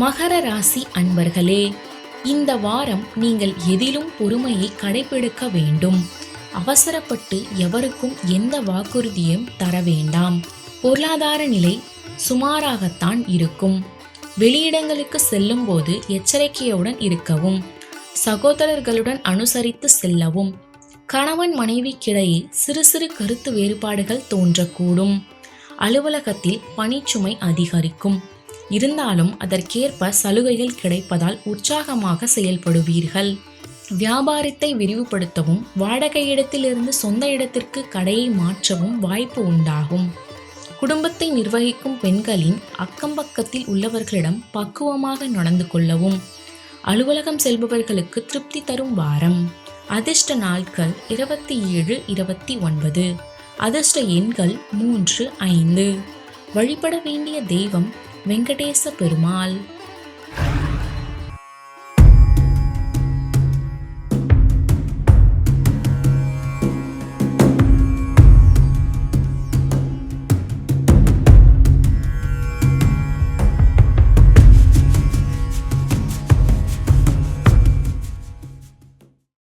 மகர ராசி அன்பர்களே, இந்த வாரம் நீங்கள் எதிலும் பொறுமையை கடைபிடிக்க வேண்டும். அவசரப்பட்டு எவருக்கும் எந்த வாக்குறுதியும் தர வேண்டாம். பொருளாதார நிலை சுமாராகத்தான் இருக்கும். வெளியிடங்களுக்கு செல்லும் போது எச்சரிக்கையுடன் இருக்கவும். சகோதரர்களுடன் அனுசரித்து செல்லவும். கணவன் மனைவிக்கிடையே சிறு சிறு கருத்து வேறுபாடுகள் தோன்றக்கூடும். அலுவலகத்தில் பணிச்சுமை அதிகரிக்கும். இருந்தாலும் அதற்கேற்ப சலுகைகள் கிடைப்பதால் உற்சாகமாக செயல்படுவீர்கள். வியாபாரத்தை விரிவுபடுத்தவும் வாடகை இடத்திலிருந்து சொந்த இடத்திற்கு கடையை மாற்றவும் வாய்ப்பு உண்டாகும். குடும்பத்தை நிர்வகிக்கும் பெண்களின் அக்கம்பக்கத்தில் உள்ளவர்களிடம் பக்குவமாக நடந்து கொள்ளவும். அலுவலகம் செல்பவர்களுக்கு திருப்தி தரும் வாரம். அதிர்ஷ்ட நாட்கள் 27, 29. அதிர்ஷ்ட எண்கள் 3, 5. வழிபட வேண்டிய தெய்வம் வெங்கடேச பெருமாள்.